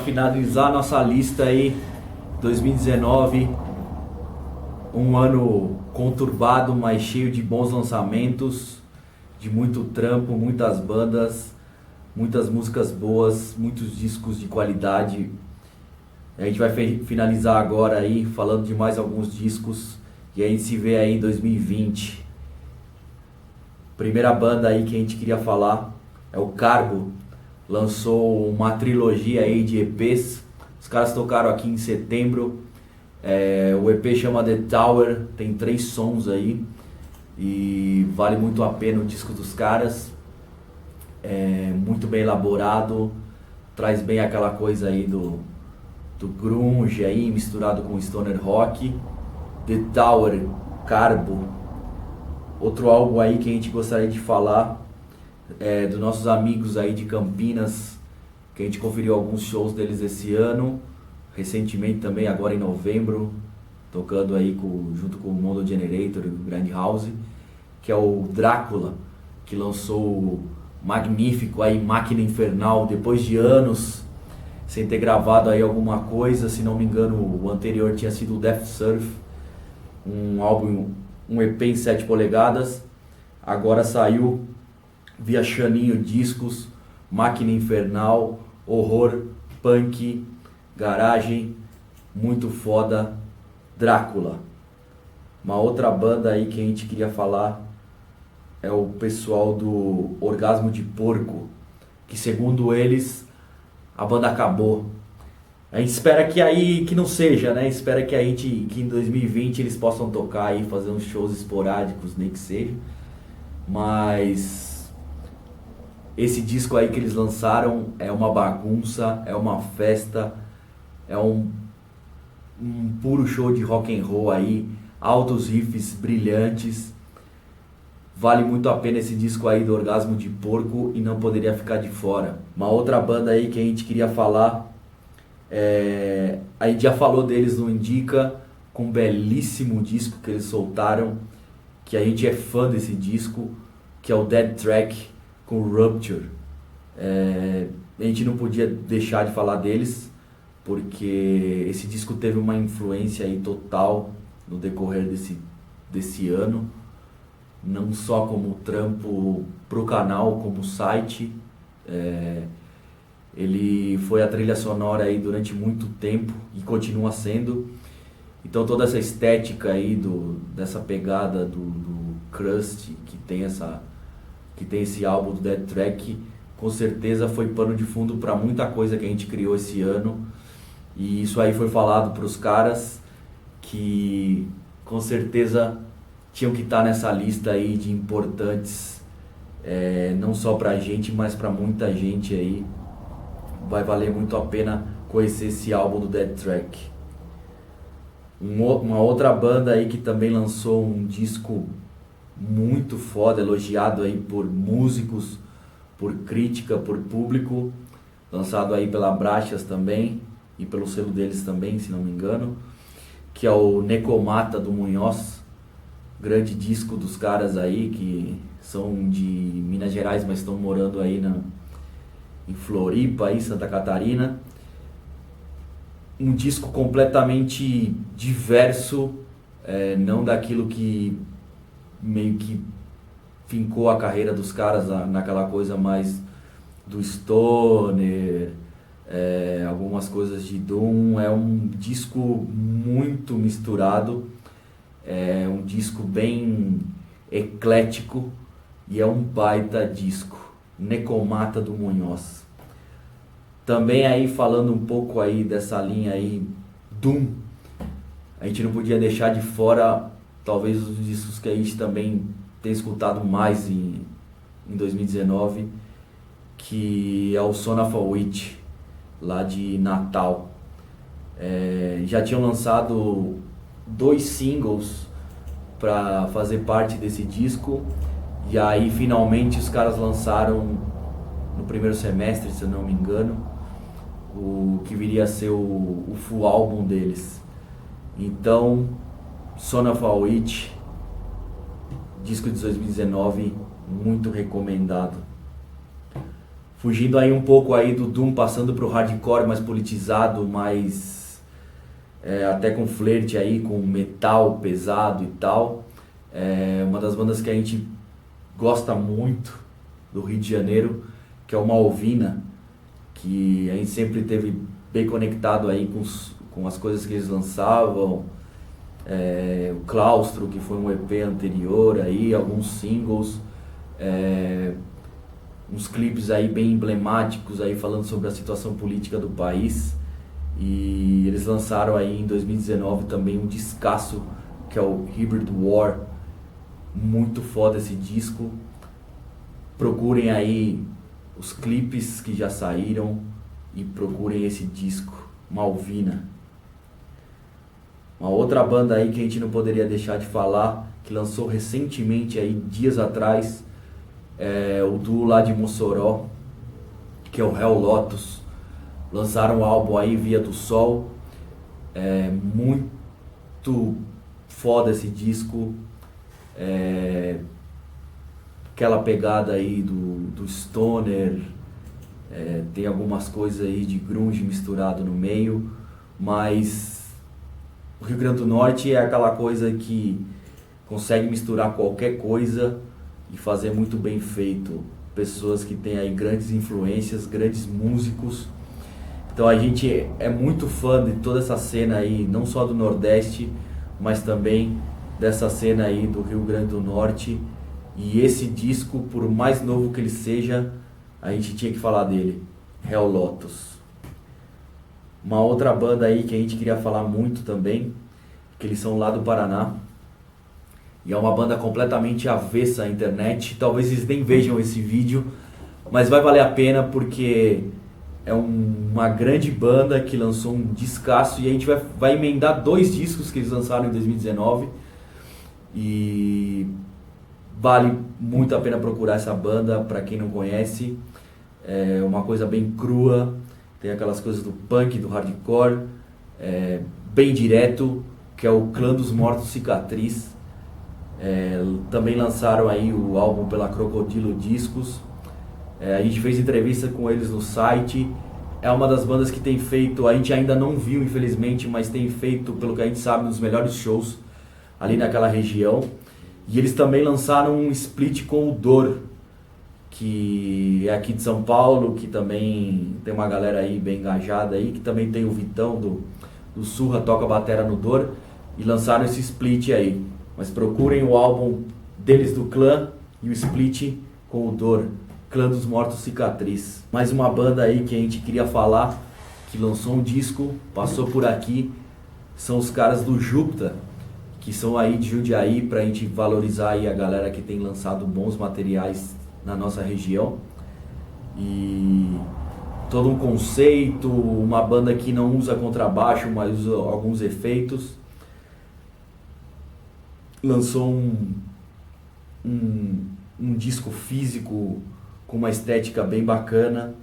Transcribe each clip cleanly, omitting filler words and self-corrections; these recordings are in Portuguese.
finalizar nossa lista aí, 2019, um ano conturbado, mas cheio de bons lançamentos, de muito trampo, muitas bandas, muitas músicas boas, muitos discos de qualidade. A gente vai finalizar agora aí falando de mais alguns discos e a gente se vê aí em 2020. Primeira banda aí que a gente queria falar é o Carbo. Lançou uma trilogia aí de EPs. Os caras tocaram aqui em setembro. O EP chama The Tower, tem 3 sons aí e vale muito a pena o disco dos caras. É muito bem elaborado, traz bem aquela coisa aí do grunge aí misturado com stoner rock. The Tower, Carbo. Outro álbum aí que a gente gostaria de falar é dos nossos amigos aí de Campinas, que a gente conferiu alguns shows deles esse ano, recentemente também, agora em novembro, tocando aí junto com o Mondo Generator e o Grand House, que é o Drácula, que lançou o magnífico aí Máquina Infernal, depois de anos sem ter gravado aí alguma coisa. Se não me engano, o anterior tinha sido o Death Surf, um álbum, um EP em 7 polegadas, agora saiu via Chaninho Discos, Máquina Infernal, horror, punk, garagem, muito foda, Drácula. Uma outra banda aí que a gente queria falar é o pessoal do Orgasmo de Porco, que segundo eles a banda acabou. A gente espera que não seja, né? Espera que em 2020 eles possam tocar aí, fazer uns shows esporádicos, nem que seja. Mas esse disco aí que eles lançaram é uma bagunça, é uma festa, é um puro show de rock and roll aí, altos riffs brilhantes. Vale muito a pena esse disco aí do Orgasmo de Porco e não poderia ficar de fora. Uma outra banda aí que a gente queria falar, a gente já falou deles no Indica, com um belíssimo disco que eles soltaram, que a gente é fã desse disco, que é o Dead Track com Rupture. A gente não podia deixar de falar deles, porque esse disco teve uma influência aí total no decorrer desse ano, não só como trampo pro canal, como site. Ele foi a trilha sonora aí durante muito tempo e continua sendo. Então toda essa estética aí dessa pegada do crust que tem esse álbum do Dead Track, com certeza foi pano de fundo para muita coisa que a gente criou esse ano. E isso aí foi falado para os caras, que com certeza tinham que estar nessa lista aí de importantes, não só pra gente, mas pra muita gente aí. Vai valer muito a pena conhecer esse álbum do Dead Track. Uma outra banda aí que também lançou um disco muito foda, elogiado aí por músicos, por crítica, por público, lançado aí pela Brachas também e pelo selo deles também, se não me engano, que é o Necomata do Munhoz. Grande disco dos caras aí, que são de Minas Gerais, mas estão morando aí em Floripa, aí, Santa Catarina. Um disco completamente diverso, não daquilo que meio que fincou a carreira dos caras naquela coisa mais do stoner, algumas coisas de doom. É um disco muito misturado, é um disco bem eclético e é um baita disco. Necomata do Munhoz. Também aí falando um pouco aí dessa linha aí doom, a gente não podia deixar de fora talvez os discos que a gente também tem escutado mais em 2019, que é o Son of a Witch, lá de Natal. Já tinham lançado 2 singles para fazer parte desse disco, e aí finalmente os caras lançaram no primeiro semestre, se eu não me engano, o que viria a ser o full álbum deles. Então, Son of a Witch, disco de 2019, muito recomendado. fugindo aí um pouco aí do doom, passando pro hardcore mais politizado, mais até com flerte aí com metal pesado e tal. É uma das bandas que a gente gosta muito do Rio de Janeiro, que é o Malvina, que a gente sempre teve bem conectado aí com as coisas que eles lançavam. O Claustro, que foi um EP anterior aí, alguns singles, uns clipes aí bem emblemáticos aí falando sobre a situação política do país. E eles lançaram aí em 2019 também um discaço que é o Hybrid War, muito foda esse disco. Procurem aí os clipes que já saíram e procurem esse disco, Malvina. Uma outra banda aí que a gente não poderia deixar de falar, que lançou recentemente aí, dias atrás, é o duo lá de Mossoró, que é o Hell Lotus. Lançaram um álbum aí, Via do Sol. É muito foda esse disco. Aquela pegada aí do stoner, tem algumas coisas aí de grunge misturado no meio, mas o Rio Grande do Norte é aquela coisa que consegue misturar qualquer coisa e fazer muito bem feito. Pessoas que têm aí grandes influências, grandes músicos. Então a gente é muito fã de toda essa cena aí, não só do Nordeste, mas também dessa cena aí do Rio Grande do Norte. E esse disco, por mais novo que ele seja, a gente tinha que falar dele, Hell Lotus. Uma outra banda aí que a gente queria falar muito também, que eles são lá do Paraná, e é uma banda completamente avessa à internet. Talvez eles nem vejam esse vídeo, mas vai valer a pena porque é uma grande banda que lançou um discaço, e a gente vai emendar 2 discos que eles lançaram em 2019, e vale muito a pena procurar essa banda para quem não conhece. É uma coisa bem crua, tem aquelas coisas do punk, do hardcore, bem direto, que é o Clã dos Mortos Cicatriz. Também lançaram aí o álbum pela Crocodilo Discos. A gente fez entrevista com eles no site. É uma das bandas que tem feito, a gente ainda não viu infelizmente, mas tem feito, pelo que a gente sabe, nos melhores shows ali naquela região. E eles também lançaram um split com o Dor, que é aqui de São Paulo, que também tem uma galera aí bem engajada aí, que também tem o Vitão do Surra, toca batera no Dor, e lançaram esse split aí. Mas procurem o álbum deles do Clã e o split com o Dor, Clã dos Mortos Cicatriz. Mais uma banda aí que a gente queria falar, que lançou um disco, passou por aqui, são os caras do Júpiter, que são aí de Jundiaí, pra gente valorizar aí a galera que tem lançado bons materiais na nossa região. E todo um conceito, uma banda que não usa contrabaixo, mas usa alguns efeitos. Lançou um disco físico com uma estética bem bacana,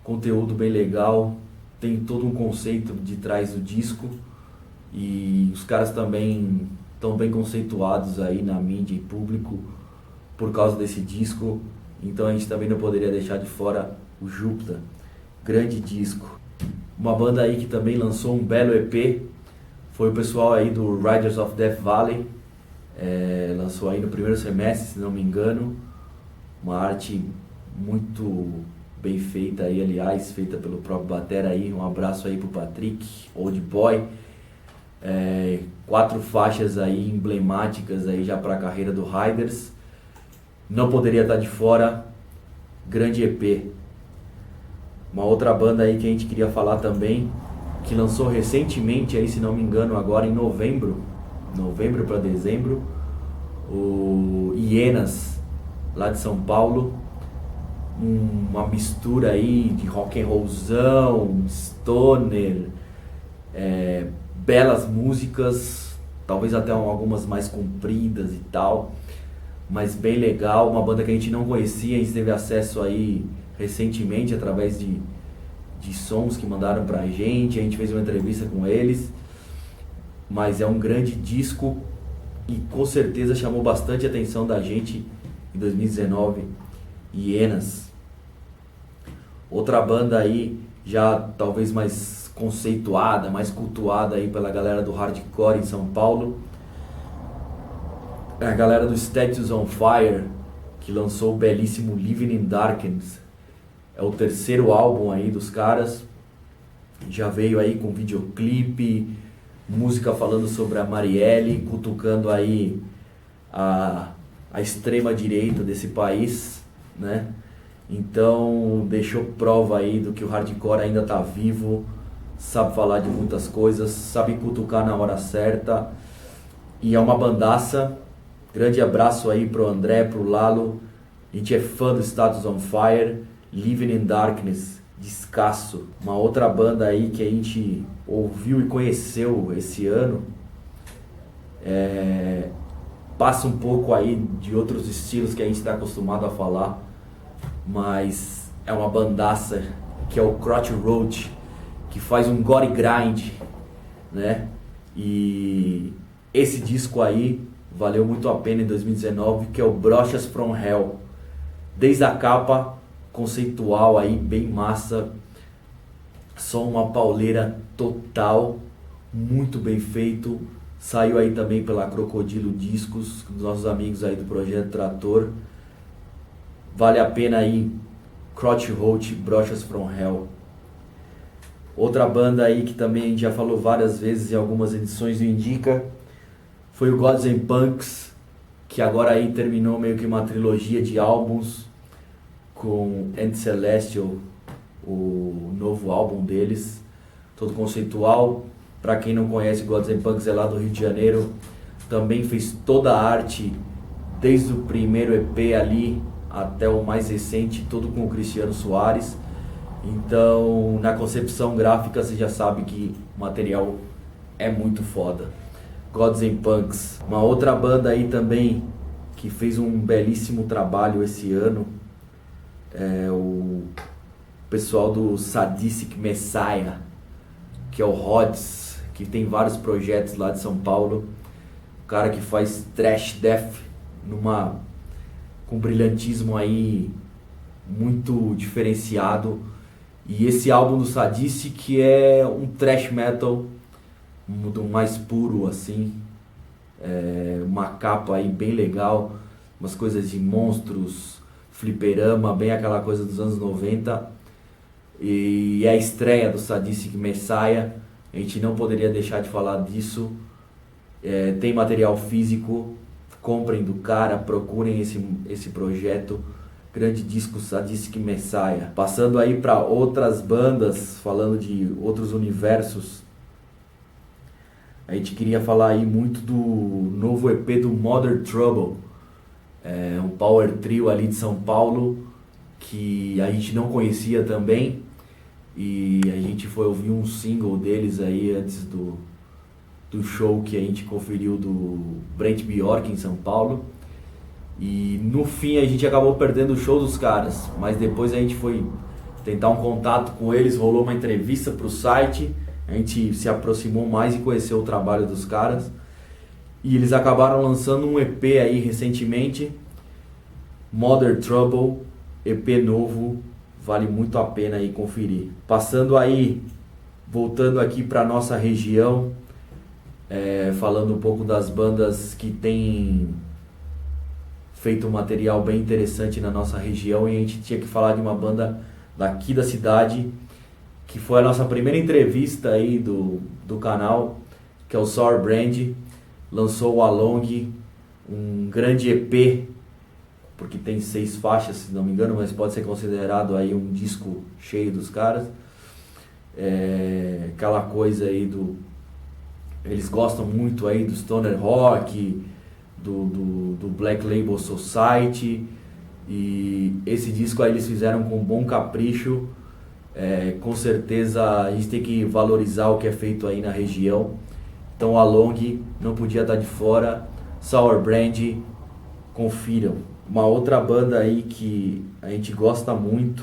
conteúdo bem legal, tem todo um conceito de trás do disco. E os caras também estão bem conceituados aí na mídia e público por causa desse disco. Então a gente também não poderia deixar de fora o Júpiter, grande disco. Uma banda aí que também lançou um belo EP foi o pessoal aí do Riders of Death Valley. Lançou aí no primeiro semestre, se não me engano, uma arte muito bem feita aí, aliás, feita pelo próprio batera aí. Um abraço aí pro Patrick, Old Boy. 4 faixas aí emblemáticas aí já para a carreira do Riders. Não poderia estar de fora, grande EP. Uma outra banda aí que a gente queria falar também, que lançou recentemente aí, se não me engano, agora em novembro para dezembro, o Hienas, lá de São Paulo. Uma mistura aí de rock and rollzão, stoner, belas músicas, talvez até algumas mais compridas e tal, mas bem legal. Uma banda que a gente não conhecia, a gente teve acesso aí recentemente através de sons que mandaram pra gente, a gente fez uma entrevista com eles, mas é um grande disco e com certeza chamou bastante a atenção da gente em 2019, Hienas. Outra banda aí, já talvez mais conceituada, mais cultuada aí pela galera do hardcore em São Paulo, é a galera do Statues on Fire, que lançou o belíssimo Living in Darkness. É o terceiro álbum aí dos caras, já veio aí com videoclipe, música falando sobre a Marielle, cutucando aí a extrema direita desse país, né? Então deixou prova aí do que o hardcore ainda tá vivo, sabe falar de muitas coisas, sabe cutucar na hora certa, e é uma bandaça. Grande abraço aí pro André, pro Lalo, a gente é fã do Statues on Fire, Living in Darkness, descasso. Uma outra banda aí que a gente ouviu e conheceu esse ano, passa um pouco aí de outros estilos que a gente está acostumado a falar, mas é uma bandaça que é o Crotch Road, que faz um gore grind, né? E esse disco aí valeu muito a pena em 2019, que é o Brochas from Hell. Desde a capa conceitual aí, bem massa, só uma pauleira total, muito bem feito. Saiu aí também pela Crocodilo Discos, dos nossos amigos aí do Projeto Trator. Vale a pena aí, Crotch Roach, Brochas from Hell. Outra banda aí que também a gente já falou várias vezes em algumas edições do Indica, foi o Gods and Punks, que agora aí terminou meio que uma trilogia de álbuns com End Celestial, o novo álbum deles, todo conceitual. Para quem não conhece, Gods and Punks é lá do Rio de Janeiro, também fez toda a arte, desde o primeiro EP ali até o mais recente, tudo com o Cristiano Soares. Então, na concepção gráfica, você já sabe que o material é muito foda. Gods and Punks. Uma outra banda aí também que fez um belíssimo trabalho esse ano é o pessoal do Sadistic Messiah, que é o Rods, que tem vários projetos lá de São Paulo. O cara que faz thrash death com brilhantismo aí muito diferenciado. E esse álbum do Sadistic é um thrash metal do mais puro assim, uma capa aí bem legal, umas coisas de monstros, fliperama, bem aquela coisa dos anos 90. E é a estreia do Sadistic Messiah, a gente não poderia deixar de falar disso. Tem material físico, comprem do cara, procurem esse projeto, grande disco Sadistic Messiah. Passando aí para outras bandas, falando de outros universos, a gente queria falar aí muito do novo EP do Mother Trouble, um power trio ali de São Paulo, que a gente não conhecia também, e a gente foi ouvir um single deles aí antes do show que a gente conferiu do Brent Bjork em São Paulo, e no fim a gente acabou perdendo o show dos caras, mas depois a gente foi tentar um contato com eles, rolou uma entrevista pro site, a gente se aproximou mais e conheceu o trabalho dos caras, e eles acabaram lançando um EP aí recentemente, Mother Trouble, EP novo, vale muito a pena aí conferir. Passando aí, voltando aqui para nossa região, falando um pouco das bandas que têm feito um material bem interessante na nossa região, e a gente tinha que falar de uma banda daqui da cidade, que foi a nossa primeira entrevista aí do canal, que é o Sour Brand. Lançou o Along, um grande EP, porque tem 6 faixas, se não me engano, mas pode ser considerado aí um disco cheio dos caras. Aquela coisa aí eles gostam muito aí do stoner rock, do Black Label Society, e esse disco aí eles fizeram com bom capricho. Com certeza a gente tem que valorizar o que é feito aí na região. Então a Long não podia estar de fora. Sour Brand, confiram. Uma outra banda aí que a gente gosta muito,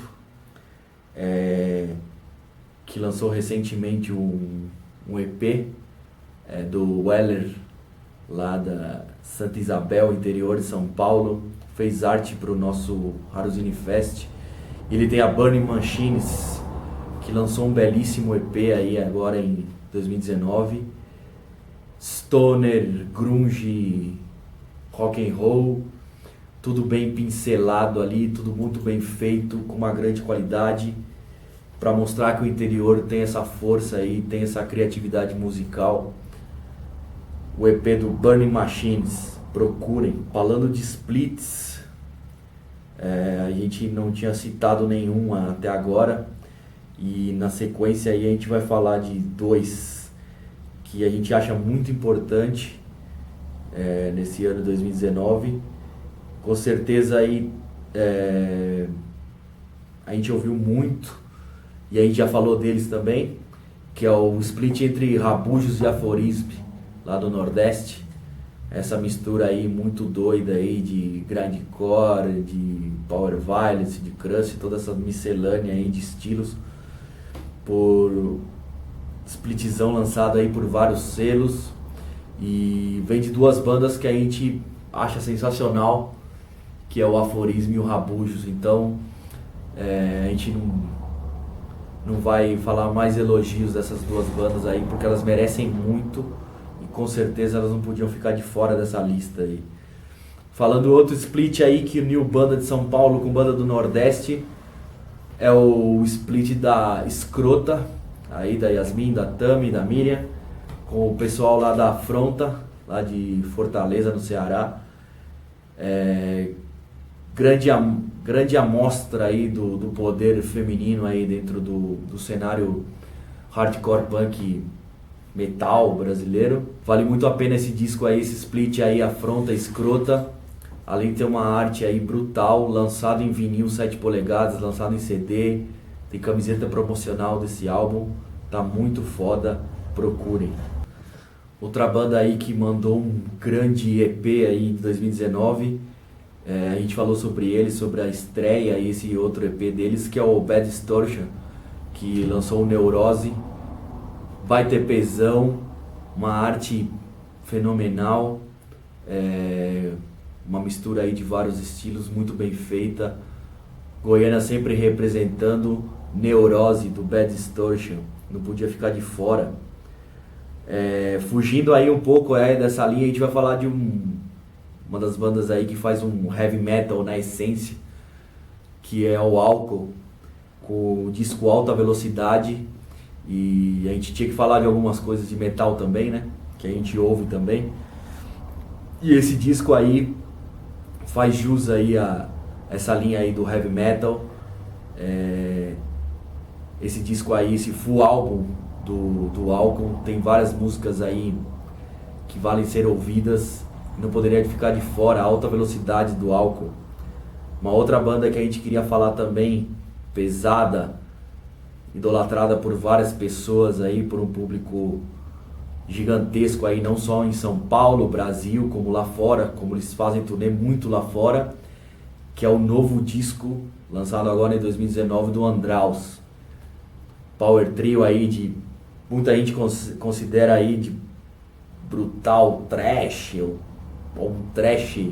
que lançou recentemente um EP, do Weller, lá da Santa Isabel, interior de São Paulo. Fez arte para o nosso Haruzini Fest. Ele tem a Burning Machines, que lançou um belíssimo EP aí agora em 2019. Stoner, grunge, rock and roll, tudo bem pincelado ali, tudo muito bem feito, com uma grande qualidade, para mostrar que o interior tem essa força aí, tem essa criatividade musical. O EP do Burning Machines, procurem. Falando de splits, a gente não tinha citado nenhum até agora, e na sequência aí a gente vai falar de dois que a gente acha muito importante nesse ano 2019. Com certeza aí a gente ouviu muito e a gente já falou deles também, que é o split entre Rabujos e Aforisme, lá do Nordeste. Essa mistura aí muito doida aí de grindcore, de power violence, de crust, toda essa miscelânea aí de estilos, por splitzão lançado aí por vários selos, e vem de duas bandas que a gente acha sensacional, que é o Aforismo e o Rabujos. Então a gente não vai falar mais elogios dessas duas bandas aí, porque elas merecem muito e com certeza elas não podiam ficar de fora dessa lista aí. Falando outro split aí que uniu banda de São Paulo com banda do Nordeste, é o split da Escrota, aí da Yasmin, da Tami, da Miriam, com o pessoal lá da Afronta, lá de Fortaleza, no Ceará. Grande amostra aí do poder feminino aí dentro do cenário hardcore punk metal brasileiro. Vale muito a pena esse disco aí, esse split aí, Afronta, Escrota. Além de ter uma arte aí brutal, lançado em vinil 7 polegadas, lançado em CD, tem camiseta promocional desse álbum, tá muito foda, procurem. Outra banda aí que mandou um grande EP aí de 2019, a gente falou sobre eles, sobre a estreia e esse outro EP deles, que é o Bad Distortion, que lançou o Neurose. Baita EPzão, uma arte fenomenal, uma mistura aí de vários estilos, muito bem feita. Goiânia sempre representando, Neurose do Bad Distortion, não podia ficar de fora. Fugindo aí um pouco dessa linha, a gente vai falar de uma das bandas aí que faz um heavy metal na essência, que é o Álcool, com o disco Alta Velocidade. E a gente tinha que falar de algumas coisas de metal também, né, que a gente ouve também. E esse disco aí faz jus aí a essa linha aí do heavy metal. Esse disco aí, esse full álbum do Álcool, tem várias músicas aí que valem ser ouvidas, não poderia ficar de fora. A Alta Velocidade do Álcool. Uma outra banda que a gente queria falar também, pesada, idolatrada por várias pessoas aí, por um público gigantesco aí, não só em São Paulo, Brasil, como lá fora, como eles fazem turnê muito lá fora, que é o novo disco lançado agora em 2019 do Andraus. Power trio aí de muita gente considera aí de brutal trash, ou um trash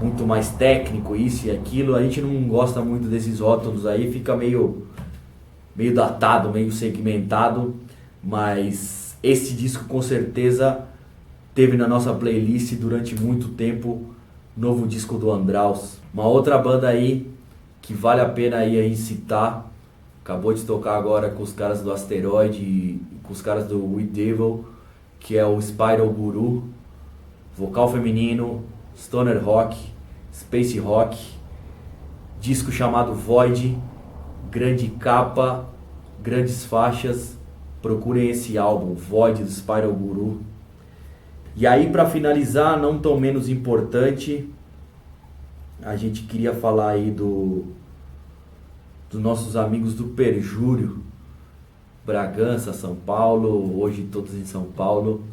muito mais técnico, isso e aquilo. A gente não gosta muito desses rótulos aí, fica meio datado, meio segmentado, mas esse disco com certeza teve na nossa playlist durante muito tempo, novo disco do Andraus. Uma outra banda aí que vale a pena aí citar, acabou de tocar agora com os caras do Asteroid e com os caras do We Devil, que é o Spiral Guru, vocal feminino, stoner rock, space rock, disco chamado Void, grande capa, grandes faixas. Procurem esse álbum, Void do Spiral Guru. E aí, para finalizar, não tão menos importante, a gente queria falar aí dos nossos amigos do Perjúrio, Bragança, São Paulo, hoje todos em São Paulo,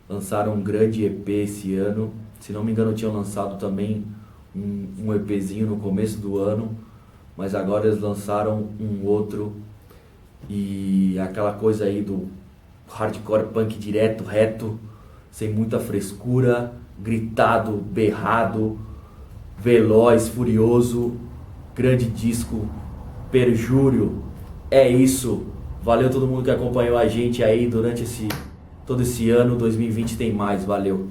lançaram um grande EP esse ano. Se não me engano, tinham lançado também um EPzinho no começo do ano, mas agora eles lançaram um outro, e aquela coisa aí do hardcore punk direto, reto, sem muita frescura, gritado, berrado, veloz, furioso, grande disco, Perjúrio. É isso. Valeu todo mundo que acompanhou a gente aí durante todo esse ano. 2020 tem mais. Valeu.